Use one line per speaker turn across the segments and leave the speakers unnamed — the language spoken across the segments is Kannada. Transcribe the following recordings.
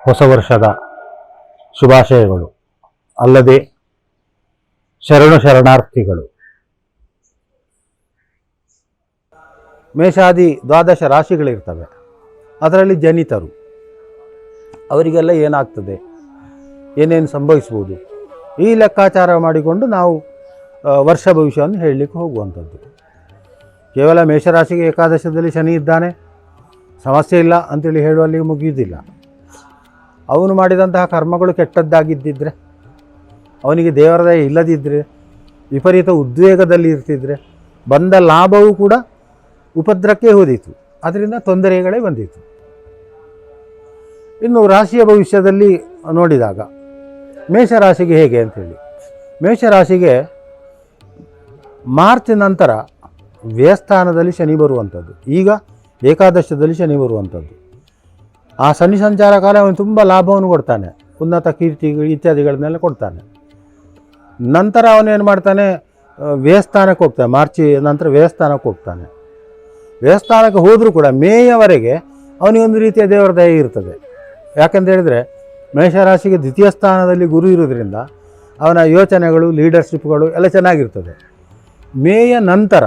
ಹೊಸ ವರ್ಷದ ಶುಭಾಶಯಗಳು. ಅಲ್ಲದೆ ಶರಣಾರ್ಥಿಗಳು. ಮೇಷಾದಿ ದ್ವಾದಶ ರಾಶಿಗಳಿರ್ತವೆ. ಅದರಲ್ಲಿ ಜನಿತರು, ಅವರಿಗೆಲ್ಲ ಏನಾಗ್ತದೆ, ಏನೇನು ಸಂಭವಿಸ್ಬೋದು, ಈ ಲೆಕ್ಕಾಚಾರ ಮಾಡಿಕೊಂಡು ನಾವು ವರ್ಷ ಭವಿಷ್ಯವನ್ನು ಹೇಳಲಿಕ್ಕೆ ಹೋಗುವಂಥದ್ದು. ಕೇವಲ ಮೇಷರಾಶಿಗೆ ಏಕಾದಶದಲ್ಲಿ ಶನಿ ಇದ್ದಾನೆ, ಸಮಸ್ಯೆ ಇಲ್ಲ ಅಂತೇಳಿ ಹೇಳುವಲ್ಲಿ ಮುಗಿಯುವುದಿಲ್ಲ. ಅವನು ಮಾಡಿದಂತಹ ಕರ್ಮಗಳು ಕೆಟ್ಟದ್ದಾಗಿದ್ದಿದ್ರೆ, ಅವನಿಗೆ ದೇವರ ದಯೆ ಇಲ್ಲದಿದ್ದರೆ, ವಿಪರೀತ ಉದ್ವೇಗದಲ್ಲಿ ಇರ್ತಿದ್ರೆ, ಬಂದ ಲಾಭವೂ ಕೂಡ ಉಪದ್ರಕ್ಕೆ ಹೋದೀತು, ಅದರಿಂದ ತೊಂದರೆಗಳೇ ಬಂದಿತು. ಇನ್ನು ರಾಶಿಯ ಭವಿಷ್ಯದಲ್ಲಿ ನೋಡಿದಾಗ ಮೇಷರಾಶಿಗೆ ಹೇಗೆ ಅಂಥೇಳಿ, ಮೇಷರಾಶಿಗೆ ಮಾರ್ಚ್ ನಂತರ ವ್ಯಯಸ್ಥಾನದಲ್ಲಿ ಶನಿ ಬರುವಂಥದ್ದು, ಈಗ ಏಕಾದಶದಲ್ಲಿ ಶನಿ ಬರುವಂಥದ್ದು. ಆ ಶನಿ ಸಂಚಾರ ಕಾಲ ಅವನು ತುಂಬ ಲಾಭವನ್ನು ಕೊಡ್ತಾನೆ, ಉನ್ನತ ಕೀರ್ತಿ ಇತ್ಯಾದಿಗಳನ್ನೆಲ್ಲ ಕೊಡ್ತಾನೆ. ನಂತರ ಅವನೇನು ಮಾಡ್ತಾನೆ, ವ್ಯಯಸ್ಥಾನಕ್ಕೆ ಹೋಗ್ತಾನೆ. ಮಾರ್ಚ್ ನಂತರ ವ್ಯಯಸ್ಥಾನಕ್ಕೆ ಹೋಗ್ತಾನೆ. ವ್ಯಯಸ್ಥಾನಕ್ಕೆ ಹೋದರೂ ಕೂಡ ಮೇಯವರೆಗೆ ಅವನಿಗೊಂದು ರೀತಿಯ ದೇವರ ದಯೆ ಇರ್ತದೆ. ಯಾಕಂತ ಹೇಳಿದರೆ ಮೇಷರಾಶಿಗೆ ದ್ವಿತೀಯ ಸ್ಥಾನದಲ್ಲಿ ಗುರು ಇರೋದ್ರಿಂದ ಅವನ ಯೋಚನೆಗಳು, ಲೀಡರ್ಶಿಪ್ಗಳು ಎಲ್ಲ ಚೆನ್ನಾಗಿರ್ತದೆ. ಮೇಯ ನಂತರ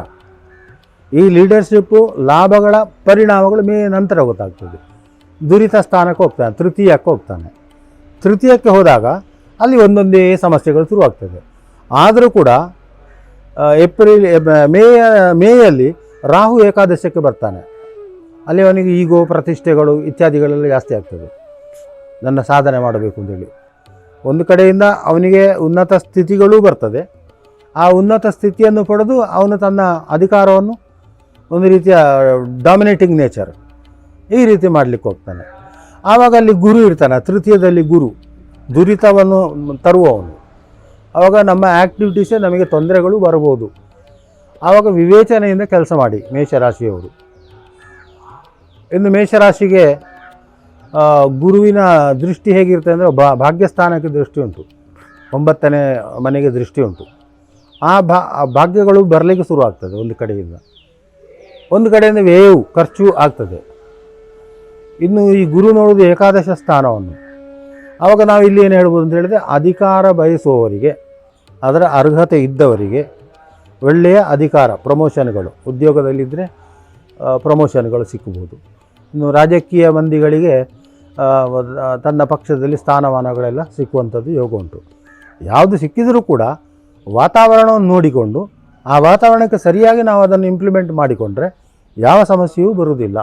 ಈ ಲೀಡರ್ಶಿಪ್ಪು, ಲಾಭಗಳ ಪರಿಣಾಮಗಳು ಮೇಯ ನಂತರ ಗೊತ್ತಾಗ್ತದೆ. ದುರಿತ ಸ್ಥಾನಕ್ಕೆ ಹೋಗ್ತಾನೆ, ತೃತೀಯಕ್ಕೆ ಹೋಗ್ತಾನೆ. ತೃತೀಯಕ್ಕೆ ಹೋದಾಗ ಅಲ್ಲಿ ಒಂದೊಂದೇ ಸಮಸ್ಯೆಗಳು ಶುರುವಾಗ್ತದೆ. ಆದರೂ ಕೂಡ ಮೇಯಲ್ಲಿ ರಾಹು ಏಕಾದಶಕ್ಕೆ ಬರ್ತಾನೆ. ಅಲ್ಲಿ ಅವನಿಗೆ ಈಗೋ, ಪ್ರತಿಷ್ಠೆಗಳು ಇತ್ಯಾದಿಗಳೆಲ್ಲ ಜಾಸ್ತಿ ಆಗ್ತದೆ. ನನ್ನ ಸಾಧನೆ ಮಾಡಬೇಕು ಅಂತೇಳಿ ಒಂದು ಕಡೆಯಿಂದ ಅವನಿಗೆ ಉನ್ನತ ಸ್ಥಿತಿಗಳೂ ಬರ್ತದೆ. ಆ ಉನ್ನತ ಸ್ಥಿತಿಯನ್ನು ಪಡೆದು ಅವನು ತನ್ನ ಅಧಿಕಾರವನ್ನು ಒಂದು ರೀತಿಯ ಡಾಮಿನೇಟಿಂಗ್ ನೇಚರ್ ಈ ರೀತಿ ಮಾಡಲಿಕ್ಕೆ ಹೋಗ್ತಾನೆ. ಆವಾಗ ಅಲ್ಲಿ ಗುರು ಇರ್ತಾನೆ, ತೃತೀಯದಲ್ಲಿ ಗುರು ದುರಿತವನ್ನು ತರುವವನು. ಆವಾಗ ನಮ್ಮ ಆ್ಯಕ್ಟಿವಿಟೀಸೇ ನಮಗೆ ತೊಂದರೆಗಳು ಬರ್ಬೋದು. ಆವಾಗ ವಿವೇಚನೆಯಿಂದ ಕೆಲಸ ಮಾಡಿ ಮೇಷರಾಶಿಯವರು. ಇನ್ನು ಮೇಷರಾಶಿಗೆ ಗುರುವಿನ ದೃಷ್ಟಿ ಹೇಗಿರ್ತದೆ ಅಂದರೆ, ಭಾಗ್ಯಸ್ಥಾನಕ್ಕೆ ದೃಷ್ಟಿ ಉಂಟು, 9ನೇ ಮನೆಗೆ ದೃಷ್ಟಿ ಉಂಟು. ಆ ಭಾಗ್ಯಗಳು ಬರಲಿಕ್ಕೆ ಶುರುವಾಗ್ತದೆ. ಒಂದು ಕಡೆಯಿಂದ ವ್ಯಯವು, ಖರ್ಚು ಆಗ್ತದೆ. ಇನ್ನು ಈ ಗುರು ನೋಡುವುದು ಏಕಾದಶ ಸ್ಥಾನವನ್ನು. ಆವಾಗ ನಾವು ಇಲ್ಲಿ ಏನು ಹೇಳ್ಬೋದು ಅಂತ ಹೇಳಿದರೆ, ಅಧಿಕಾರ ಬಯಸುವವರಿಗೆ, ಅದರ ಅರ್ಹತೆ ಇದ್ದವರಿಗೆ ಒಳ್ಳೆಯ ಅಧಿಕಾರ, ಪ್ರಮೋಷನ್ಗಳು, ಉದ್ಯೋಗದಲ್ಲಿದ್ದರೆ ಪ್ರಮೋಷನ್ಗಳು ಸಿಕ್ಕಬಹುದು. ಇನ್ನು ರಾಜಕೀಯ ಮಂದಿಗಳಿಗೆ ತನ್ನ ಪಕ್ಷದಲ್ಲಿ ಸ್ಥಾನಮಾನಗಳೆಲ್ಲ ಸಿಕ್ಕುವಂಥದ್ದು ಯೋಗ ಉಂಟು. ಯಾವುದು ಸಿಕ್ಕಿದರೂ ಕೂಡ ವಾತಾವರಣವನ್ನು ನೋಡಿಕೊಂಡು, ಆ ವಾತಾವರಣಕ್ಕೆ ಸರಿಯಾಗಿ ನಾವು ಅದನ್ನು ಇಂಪ್ಲಿಮೆಂಟ್ ಮಾಡಿಕೊಂಡ್ರೆ ಯಾವ ಸಮಸ್ಯೆಯೂ ಬರುವುದಿಲ್ಲ.